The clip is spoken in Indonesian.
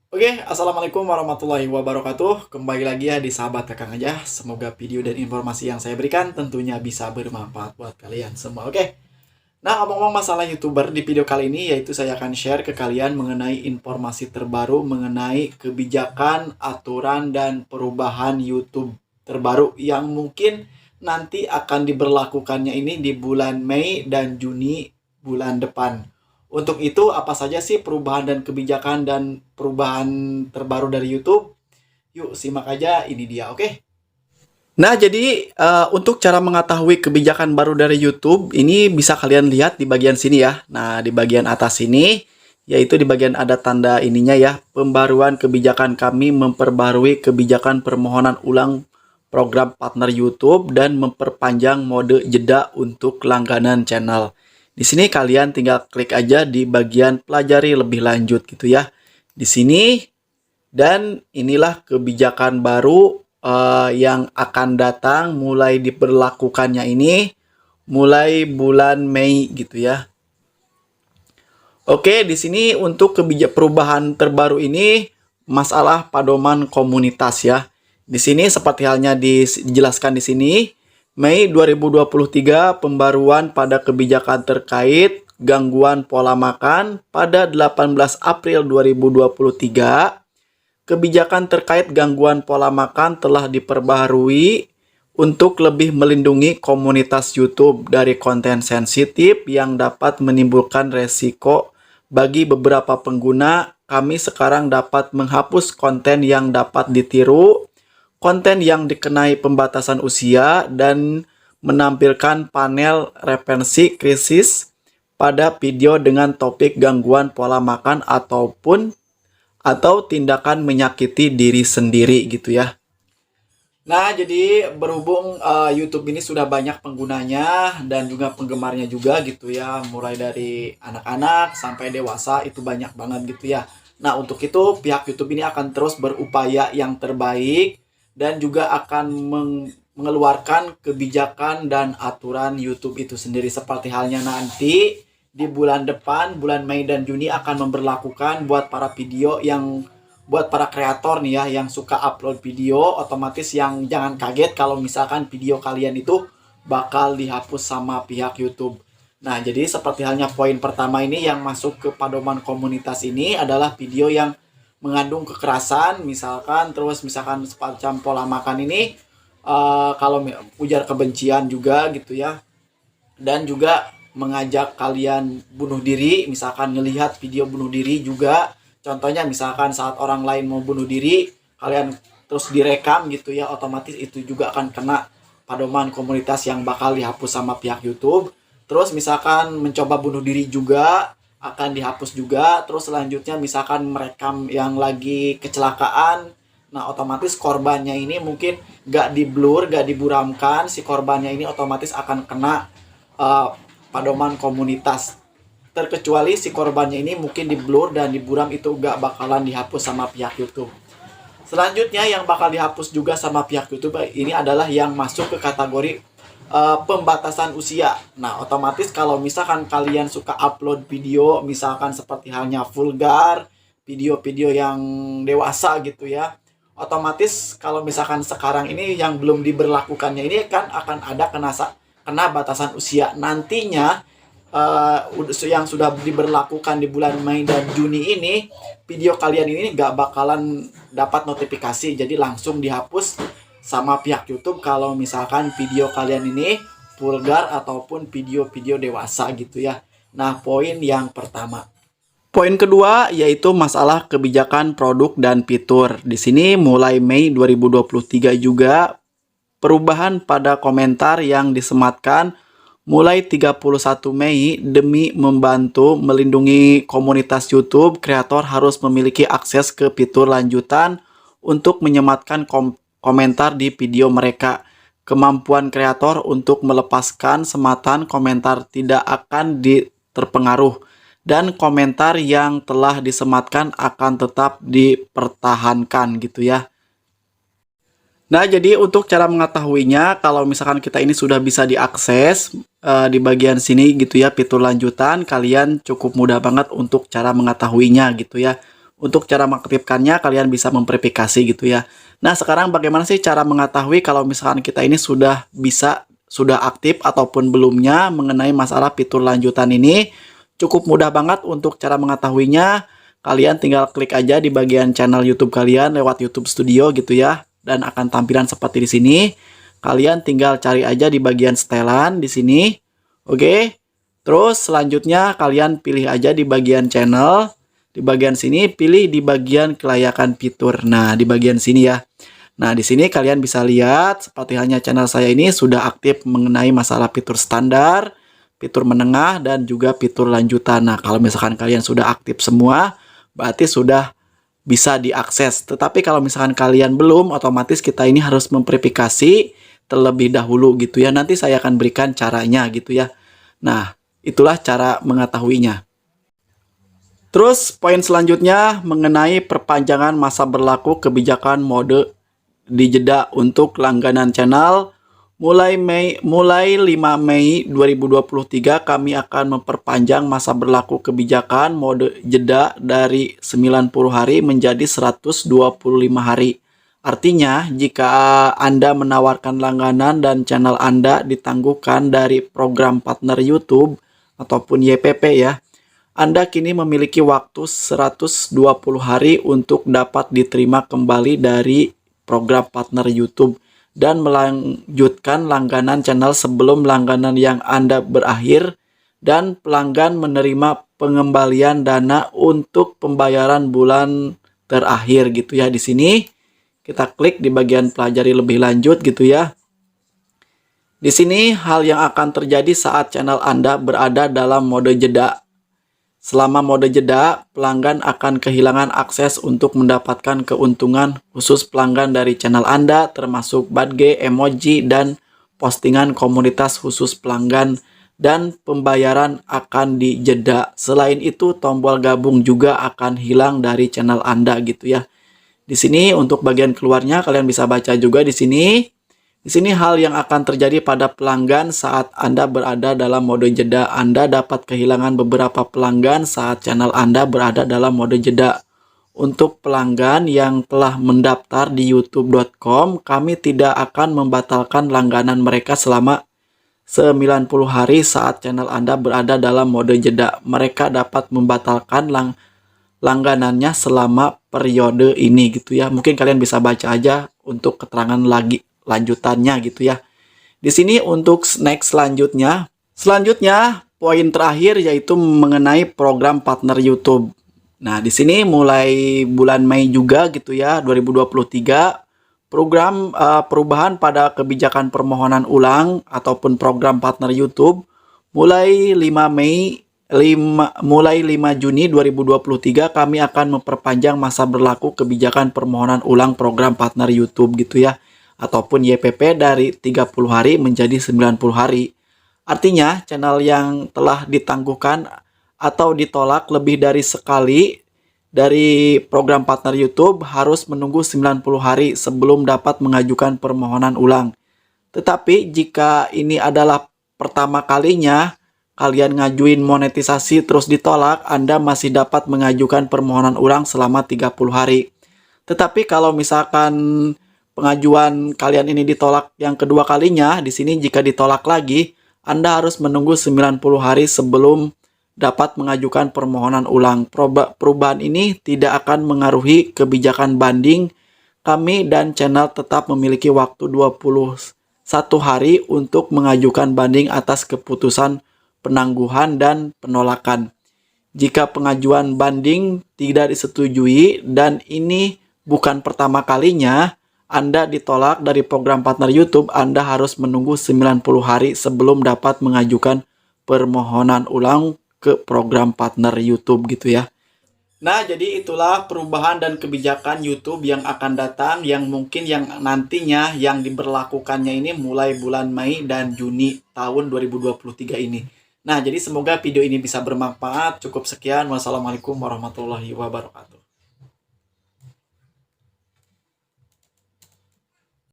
Oke, Assalamualaikum warahmatullahi wabarakatuh. Kembali lagi ya di Sahabat Kakang aja. Semoga video dan informasi yang saya berikan tentunya bisa bermanfaat buat kalian semua. Oke, nah ngomong-ngomong masalah YouTuber di video kali ini, yaitu saya akan share ke kalian mengenai informasi terbaru mengenai kebijakan, aturan, dan perubahan YouTube terbaru yang mungkin nanti akan diberlakukannya ini di bulan Mei dan Juni bulan depan. Untuk itu, apa saja sih perubahan dan kebijakan dan perubahan terbaru dari YouTube? Yuk, simak aja, ini dia, oke? Nah, jadi untuk cara mengetahui kebijakan baru dari YouTube, ini bisa kalian lihat di bagian sini ya. Nah, di bagian atas sini, yaitu di bagian ada tanda ininya ya, pembaruan kebijakan kami memperbarui kebijakan permohonan ulang program partner YouTube dan memperpanjang mode jeda untuk langganan channel. Di sini kalian tinggal klik aja di bagian pelajari lebih lanjut gitu ya. Di sini dan inilah kebijakan baru yang akan datang mulai diberlakukannya ini mulai bulan Mei gitu ya. Oke, di sini untuk perubahan terbaru ini masalah pedoman komunitas ya. Di sini seperti halnya dijelaskan di sini, Mei 2023 pembaruan pada kebijakan terkait gangguan pola makan pada 18 April 2023. Kebijakan terkait gangguan pola makan telah diperbaharui untuk lebih melindungi komunitas YouTube dari konten sensitif yang dapat menimbulkan resiko bagi beberapa pengguna. Kami sekarang dapat menghapus konten yang dapat ditiru, konten yang dikenai pembatasan usia, dan menampilkan panel referensi krisis pada video dengan topik gangguan pola makan atau tindakan menyakiti diri sendiri gitu ya. Nah, jadi berhubung YouTube ini sudah banyak penggunanya dan juga penggemarnya juga gitu ya, mulai dari anak-anak sampai dewasa itu banyak banget gitu ya. Nah, untuk itu pihak YouTube ini akan terus berupaya yang terbaik dan juga akan mengeluarkan kebijakan dan aturan YouTube itu sendiri, seperti halnya nanti di bulan depan, bulan Mei dan Juni akan memberlakukan buat para kreator nih ya yang suka upload video, otomatis yang jangan kaget kalau misalkan video kalian itu bakal dihapus sama pihak YouTube. Nah, jadi seperti halnya poin pertama ini yang masuk ke pedoman komunitas ini adalah video yang mengandung kekerasan, misalkan semacam pola makan ini, kalau ujar kebencian juga gitu ya, dan juga mengajak kalian bunuh diri, misalkan ngelihat video bunuh diri juga. Contohnya misalkan saat orang lain mau bunuh diri, kalian terus direkam gitu ya, otomatis itu juga akan kena pedoman komunitas yang bakal dihapus sama pihak YouTube. Terus misalkan mencoba bunuh diri juga akan dihapus juga. Terus selanjutnya misalkan merekam yang lagi kecelakaan, nah otomatis korbannya ini mungkin gak di blur, gak diburamkan, si korbannya ini otomatis akan kena pedoman komunitas, terkecuali si korbannya ini mungkin di blur dan di buram, itu gak bakalan dihapus sama pihak YouTube. Selanjutnya yang bakal dihapus juga sama pihak YouTube ini adalah yang masuk ke kategori pembatasan usia. Nah, otomatis kalau misalkan kalian suka upload video, misalkan seperti halnya vulgar, video-video yang dewasa gitu ya, otomatis kalau misalkan sekarang ini yang belum diberlakukannya ini kan akan ada kena batasan usia. Nantinya yang sudah diberlakukan di bulan Mei dan Juni ini, video kalian ini nggak bakalan dapat notifikasi, jadi langsung dihapus sama pihak YouTube kalau misalkan video kalian ini vulgar ataupun video-video dewasa gitu ya. Nah, poin yang pertama. Poin kedua yaitu masalah kebijakan produk dan fitur. Di sini mulai Mei 2023 juga perubahan pada komentar yang disematkan mulai 31 Mei. Demi membantu melindungi komunitas YouTube, kreator harus memiliki akses ke fitur lanjutan untuk menyematkan komentar di video mereka. Kemampuan kreator untuk melepaskan sematan komentar tidak akan terpengaruh, dan komentar yang telah disematkan akan tetap dipertahankan gitu ya. Nah, jadi untuk cara mengetahuinya, kalau misalkan kita ini sudah bisa diakses di bagian sini gitu ya, fitur lanjutan, kalian cukup mudah banget untuk cara mengetahuinya gitu ya. Untuk cara mengaktifkannya kalian bisa memverifikasi gitu ya. Nah, sekarang bagaimana sih cara mengetahui kalau misalkan kita ini sudah aktif ataupun belumnya mengenai masalah fitur lanjutan ini? Cukup mudah banget untuk cara mengetahuinya. Kalian tinggal klik aja di bagian channel YouTube kalian lewat YouTube Studio gitu ya, dan akan tampilan seperti di sini. Kalian tinggal cari aja di bagian setelan di sini. Oke. Terus selanjutnya kalian pilih aja di bagian channel. Di bagian sini pilih di bagian kelayakan fitur. Nah, di bagian sini ya. Nah, di sini kalian bisa lihat seperti halnya channel saya ini sudah aktif mengenai masalah fitur standar, fitur menengah, dan juga fitur lanjutan. Nah, kalau misalkan kalian sudah aktif semua, berarti sudah bisa diakses. Tetapi kalau misalkan kalian belum, otomatis kita ini harus memverifikasi terlebih dahulu gitu ya. Nanti saya akan berikan caranya gitu ya. Nah, itulah cara mengetahuinya. Terus poin selanjutnya mengenai perpanjangan masa berlaku kebijakan mode dijeda untuk langganan channel. Mulai 5 Mei 2023 kami akan memperpanjang masa berlaku kebijakan mode jeda dari 90 hari menjadi 125 hari. Artinya, jika Anda menawarkan langganan dan channel Anda ditangguhkan dari program partner YouTube ataupun YPP ya, Anda kini memiliki waktu 120 hari untuk dapat diterima kembali dari program partner YouTube dan melanjutkan langganan channel sebelum langganan yang Anda berakhir, dan pelanggan menerima pengembalian dana untuk pembayaran bulan terakhir gitu ya. Di sini kita klik di bagian pelajari lebih lanjut gitu ya. Di sini hal yang akan terjadi saat channel Anda berada dalam mode jeda. Selama mode jeda, pelanggan akan kehilangan akses untuk mendapatkan keuntungan khusus pelanggan dari channel Anda, termasuk badge, emoji, dan postingan komunitas khusus pelanggan, dan pembayaran akan dijeda. Selain itu, tombol gabung juga akan hilang dari channel Anda gitu ya. Di sini untuk bagian keluarnya kalian bisa baca juga di sini. Di sini hal yang akan terjadi pada pelanggan saat Anda berada dalam mode jeda. Anda dapat kehilangan beberapa pelanggan saat channel Anda berada dalam mode jeda. Untuk pelanggan yang telah mendaftar di youtube.com, kami tidak akan membatalkan langganan mereka selama 90 hari saat channel Anda berada dalam mode jeda. Mereka dapat membatalkan langganannya selama periode ini gitu ya. Mungkin kalian bisa baca aja untuk keterangan lanjutannya gitu ya. Di sini untuk next selanjutnya poin terakhir yaitu mengenai program partner YouTube. Nah, di sini mulai bulan Mei juga gitu ya, 2023, program perubahan pada kebijakan permohonan ulang ataupun program partner YouTube mulai 5 Juni 2023 kami akan memperpanjang masa berlaku kebijakan permohonan ulang program partner YouTube gitu ya, ataupun YPP dari 30 hari menjadi 90 hari. Artinya, channel yang telah ditangguhkan atau ditolak lebih dari sekali dari program partner YouTube harus menunggu 90 hari sebelum dapat mengajukan permohonan ulang. Tetapi jika ini adalah pertama kalinya kalian ngajuin monetisasi terus ditolak, Anda masih dapat mengajukan permohonan ulang selama 30 hari. Tetapi kalau misalkan pengajuan kalian ini ditolak yang kedua kalinya, di sini jika ditolak lagi, Anda harus menunggu 90 hari sebelum dapat mengajukan permohonan ulang. Perubahan ini tidak akan mengaruhi kebijakan banding. Kami dan channel tetap memiliki waktu 21 hari untuk mengajukan banding atas keputusan penangguhan dan penolakan. Jika pengajuan banding tidak disetujui dan ini bukan pertama kalinya Anda ditolak dari program partner YouTube, Anda harus menunggu 90 hari sebelum dapat mengajukan permohonan ulang ke program partner YouTube gitu ya. Nah, jadi itulah perubahan dan kebijakan YouTube yang akan datang, yang mungkin yang nantinya yang diberlakukannya ini mulai bulan Mei dan Juni tahun 2023 ini. Nah, jadi semoga video ini bisa bermanfaat. Cukup sekian. Wassalamualaikum warahmatullahi wabarakatuh.